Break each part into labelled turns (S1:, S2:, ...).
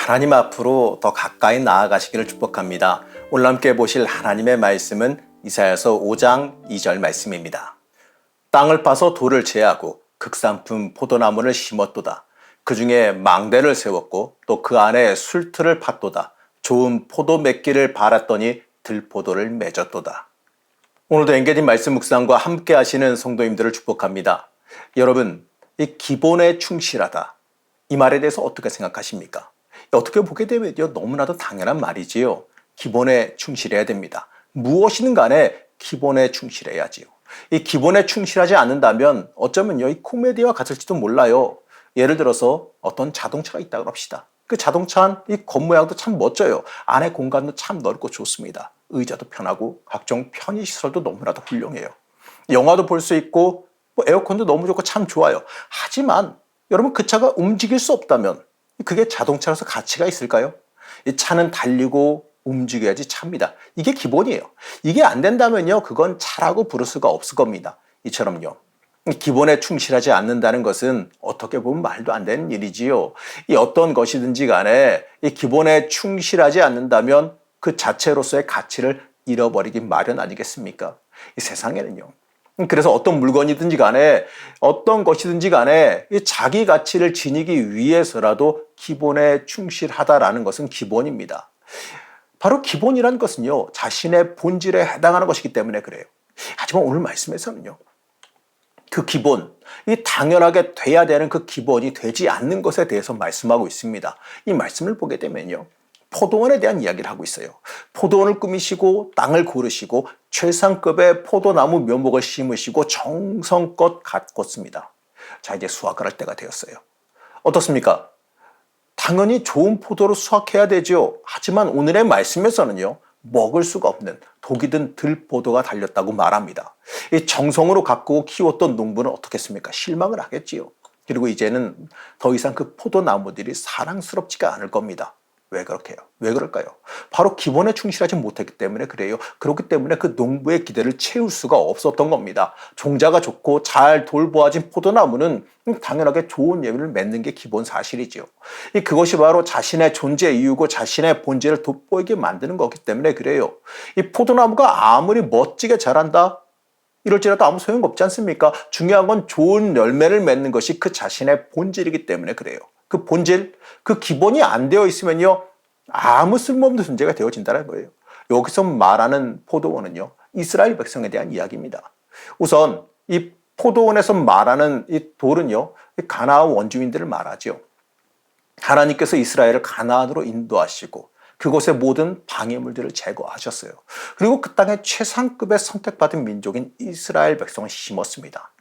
S1: 하나님 앞으로 더 가까이 나아가시기를 축복합니다. 오늘 함께 보실 하나님의 말씀은 이사야서 5장 2절 말씀입니다. 땅을 파서 돌을 제하고 극산품 포도나무를 심었도다. 그 중에 망대를 세웠고 또 그 안에 술틀을 팠도다. 좋은 포도 맺기를 바랐더니 들포도를 맺었도다. 오늘도 엔게진 말씀 묵상과 함께 하시는 성도님들을 축복합니다. 여러분, 이 기본에 충실하다. 이 말에 대해서 어떻게 생각하십니까? 어떻게 보게 되면 너무나도 당연한 말이지요. 기본에 충실해야 됩니다. 무엇이든 간에 기본에 충실해야지요. 이 기본에 충실하지 않는다면 어쩌면요, 이 코미디와 같을지도 몰라요. 예를 들어서 어떤 자동차가 있다고 합시다. 그 자동차 이 겉모양도 참 멋져요. 안에 공간도 참 넓고 좋습니다. 의자도 편하고 각종 편의시설도 너무나도 훌륭해요. 영화도 볼 수 있고 에어컨도 너무 좋고 참 좋아요. 하지만 여러분, 그 차가 움직일 수 없다면 그게 자동차로서 가치가 있을까요? 이 차는 달리고 움직여야지 차입니다. 이게 기본이에요. 이게 안 된다면요, 그건 차라고 부를 수가 없을 겁니다. 이처럼요, 기본에 충실하지 않는다는 것은 어떻게 보면 말도 안 되는 일이지요. 이 어떤 것이든지 간에 이 기본에 충실하지 않는다면 그 자체로서의 가치를 잃어버리기 마련 아니겠습니까? 이 세상에는요, 그래서 어떤 물건이든지 간에 어떤 것이든지 간에 자기 가치를 지니기 위해서라도 기본에 충실하다라는 것은 기본입니다. 바로 기본이라는 것은요, 자신의 본질에 해당하는 것이기 때문에 그래요. 하지만 오늘 말씀에서는요, 그 기본, 이 당연하게 돼야 되는 그 기본이 되지 않는 것에 대해서 말씀하고 있습니다. 이 말씀을 보게 되면요, 포도원에 대한 이야기를 하고 있어요. 포도원을 꾸미시고 땅을 고르시고 최상급의 포도나무 묘목을 심으시고 정성껏 가꿨습니다. 자, 이제 수확을 할 때가 되었어요. 어떻습니까? 당연히 좋은 포도를 수확해야 되죠. 하지만 오늘의 말씀에서는요, 먹을 수가 없는 독이 든 들포도가 달렸다고 말합니다. 이 정성으로 가꾸고 키웠던 농부는 어떻겠습니까? 실망을 하겠지요. 그리고 이제는 더 이상 그 포도나무들이 사랑스럽지가 않을 겁니다. 왜 그렇게요? 왜 그럴까요? 바로 기본에 충실하지 못했기 때문에 그래요. 그렇기 때문에 그 농부의 기대를 채울 수가 없었던 겁니다. 종자가 좋고 잘 돌보아진 포도나무는 당연하게 좋은 열매를 맺는 게 기본 사실이죠. 그것이 바로 자신의 존재 이유고 자신의 본질을 돋보이게 만드는 거기 때문에 그래요. 이 포도나무가 아무리 멋지게 자란다, 이럴지라도 아무 소용없지 않습니까? 중요한 건 좋은 열매를 맺는 것이 그 자신의 본질이기 때문에 그래요. 그 본질, 그 기본이 안 되어 있으면요, 아무 쓸모없는 존재가 되어진다는 거예요. 여기서 말하는 포도원은요, 이스라엘 백성에 대한 이야기입니다. 우선 이 포도원에서 말하는 이 돌은요, 가나안 원주민들을 말하죠. 하나님께서 이스라엘을 가나안으로 인도하시고 그곳의 모든 방해물들을 제거하셨어요. 그리고 그 땅에 최상급의 선택받은 민족인 이스라엘 백성을 심었습니다.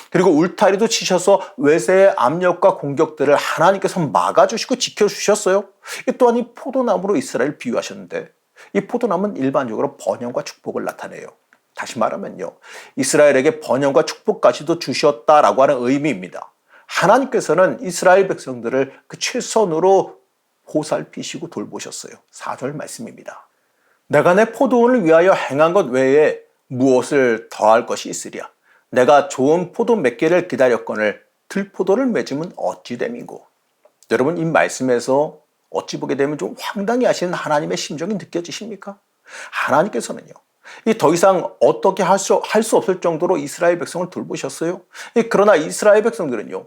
S1: 그리고 울타리도 치셔서 외세의 압력과 공격들을 하나님께서 막아주시고 지켜주셨어요. 또한 이 포도나무로 이스라엘을 비유하셨는데, 이 포도나무는 일반적으로 번영과 축복을 나타내요. 다시 말하면요, 이스라엘에게 번영과 축복까지도 주셨다라고 하는 의미입니다. 하나님께서는 이스라엘 백성들을 그 최선으로 보살피시고 돌보셨어요. 4절 말씀입니다. 내가 내 포도원을 위하여 행한 것 외에 무엇을 더할 것이 있으랴. 내가 좋은 포도 맺기를 기다렸거늘 들포도를 맺으면 어찌 됨이고. 여러분, 이 말씀에서 어찌 보게 되면 좀 황당히 하시는 하나님의 심정이 느껴지십니까? 하나님께서는요, 더 이상 어떻게 할 수 없을 정도로 이스라엘 백성을 돌보셨어요. 그러나 이스라엘 백성들은요,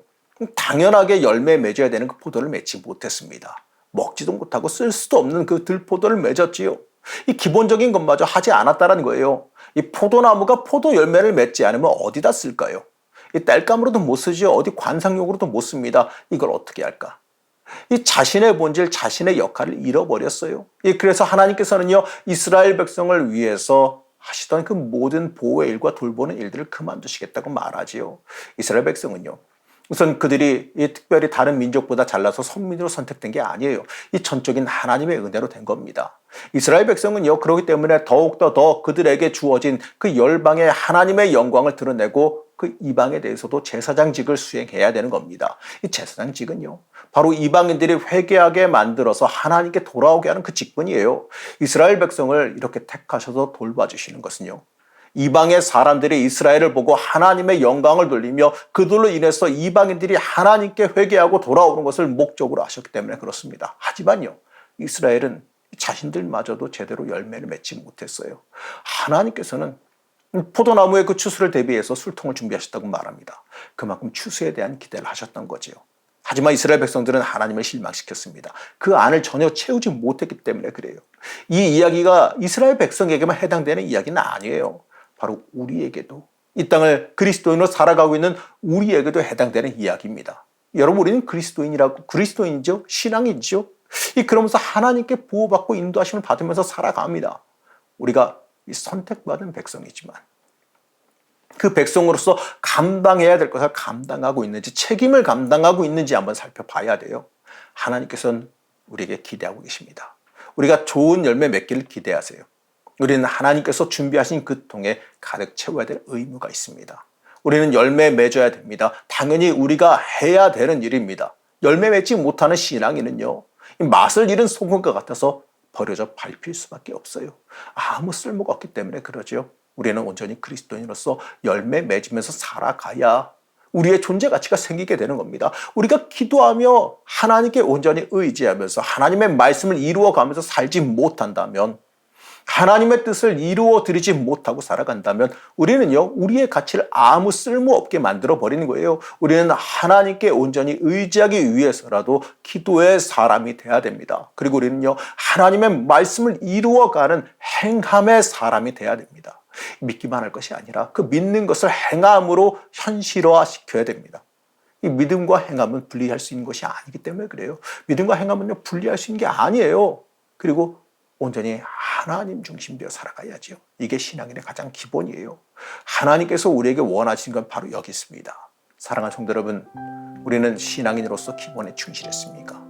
S1: 당연하게 열매 맺어야 되는 그 포도를 맺지 못했습니다. 먹지도 못하고 쓸 수도 없는 그 들포도를 맺었지요. 이 기본적인 것마저 하지 않았다는 거예요. 이 포도나무가 포도 열매를 맺지 않으면 어디다 쓸까요? 이 땔감으로도 못 쓰지요. 어디 관상용으로도 못 씁니다. 이걸 어떻게 할까? 이 자신의 본질, 자신의 역할을 잃어버렸어요. 그래서 하나님께서는요, 이스라엘 백성을 위해서 하시던 그 모든 보호의 일과 돌보는 일들을 그만두시겠다고 말하지요. 이스라엘 백성은요, 우선 그들이 특별히 다른 민족보다 잘나서 선민으로 선택된 게 아니에요. 이 전적인 하나님의 은혜로 된 겁니다. 이스라엘 백성은요, 그렇기 때문에 더욱더 더 그들에게 주어진 그 열방의 하나님의 영광을 드러내고 그 이방에 대해서도 제사장직을 수행해야 되는 겁니다. 이 제사장직은요, 바로 이방인들이 회개하게 만들어서 하나님께 돌아오게 하는 그 직분이에요. 이스라엘 백성을 이렇게 택하셔서 돌봐주시는 것은요, 이방의 사람들이 이스라엘을 보고 하나님의 영광을 돌리며 그들로 인해서 이방인들이 하나님께 회개하고 돌아오는 것을 목적으로 하셨기 때문에 그렇습니다. 하지만요, 이스라엘은 자신들마저도 제대로 열매를 맺지 못했어요. 하나님께서는 포도나무의 그 추수를 대비해서 술통을 준비하셨다고 말합니다. 그만큼 추수에 대한 기대를 하셨던 거지요. 하지만 이스라엘 백성들은 하나님을 실망시켰습니다. 그 안을 전혀 채우지 못했기 때문에 그래요. 이 이야기가 이스라엘 백성에게만 해당되는 이야기는 아니에요. 바로 우리에게도, 이 땅을 그리스도인으로 살아가고 있는 우리에게도 해당되는 이야기입니다. 여러분, 우리는 그리스도인이죠. 신앙이죠. 그러면서 하나님께 보호받고 인도하심을 받으면서 살아갑니다. 우리가 선택받은 백성이지만 그 백성으로서 감당해야 될 것을 감당하고 있는지, 책임을 감당하고 있는지 한번 살펴봐야 돼요. 하나님께서는 우리에게 기대하고 계십니다. 우리가 좋은 열매 맺기를 기대하세요. 우리는 하나님께서 준비하신 그 통에 가득 채워야 될 의무가 있습니다. 우리는 열매 맺어야 됩니다. 당연히 우리가 해야 되는 일입니다. 열매 맺지 못하는 신앙인은요, 맛을 잃은 소금과 같아서 버려져 밟힐 수밖에 없어요. 아무 쓸모가 없기 때문에 그러죠. 우리는 온전히 그리스도인으로서 열매 맺으면서 살아가야 우리의 존재 가치가 생기게 되는 겁니다. 우리가 기도하며 하나님께 온전히 의지하면서 하나님의 말씀을 이루어가면서 살지 못한다면, 하나님의 뜻을 이루어 드리지 못하고 살아간다면 우리는요, 우리의 가치를 아무 쓸모없게 만들어 버리는 거예요. 우리는 하나님께 온전히 의지하기 위해서라도 기도의 사람이 돼야 됩니다. 그리고 우리는요, 하나님의 말씀을 이루어가는 행함의 사람이 돼야 됩니다. 믿기만 할 것이 아니라 그 믿는 것을 행함으로 현실화시켜야 됩니다. 이 믿음과 행함은 분리할 수 있는 것이 아니기 때문에 그래요. 믿음과 행함은요, 분리할 수 있는 게 아니에요. 그리고 온전히 하나님 중심되어 살아가야죠. 이게 신앙인의 가장 기본이에요. 하나님께서 우리에게 원하시는 건 바로 여기 있습니다. 사랑하는 성도 여러분, 우리는 신앙인으로서 기본에 충실했습니까?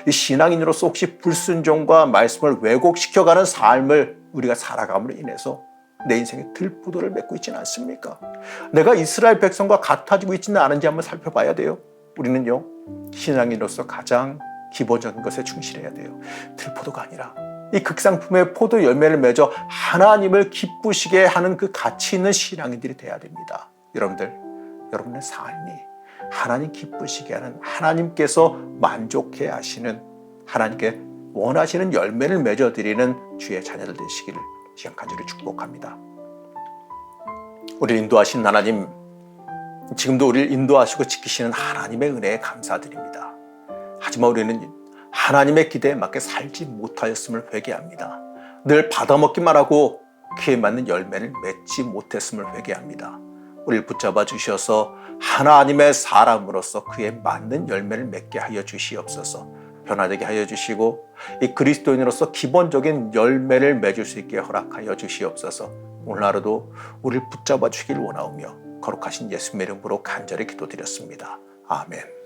S1: 이 신앙인으로서 혹시 불순종과 말씀을 왜곡시켜가는 삶을 우리가 살아감으로 인해서 내 인생에 들포도를 맺고 있지는 않습니까? 내가 이스라엘 백성과 같아지고 있지는 않은지 한번 살펴봐야 돼요. 우리는요, 신앙인으로서 가장 기본적인 것에 충실해야 돼요. 들포도가 아니라 이 극상품의 포도 열매를 맺어 하나님을 기쁘시게 하는 그 가치 있는 신앙인들이 돼야 됩니다. 여러분의 삶이 하나님 기쁘시게 하는, 하나님께서 만족해 하시는, 하나님께 원하시는 열매를 맺어드리는 주의 자녀들 되시기를 시간 간절히 축복합니다. 우리를 인도하신 하나님, 지금도 우리를 인도하시고 지키시는 하나님의 은혜에 감사드립니다. 하지만 우리는 하나님의 기대에 맞게 살지 못하였음을 회개합니다. 늘 받아먹기만 하고 그에 맞는 열매를 맺지 못했음을 회개합니다. 우리를 붙잡아 주셔서 하나님의 사람으로서 그에 맞는 열매를 맺게 하여 주시옵소서. 변화되게 하여 주시고 이 그리스도인으로서 기본적인 열매를 맺을 수 있게 허락하여 주시옵소서. 오늘 하루도 우리를 붙잡아 주시길 원하오며 거룩하신 예수님의 이름으로 간절히 기도드렸습니다. 아멘.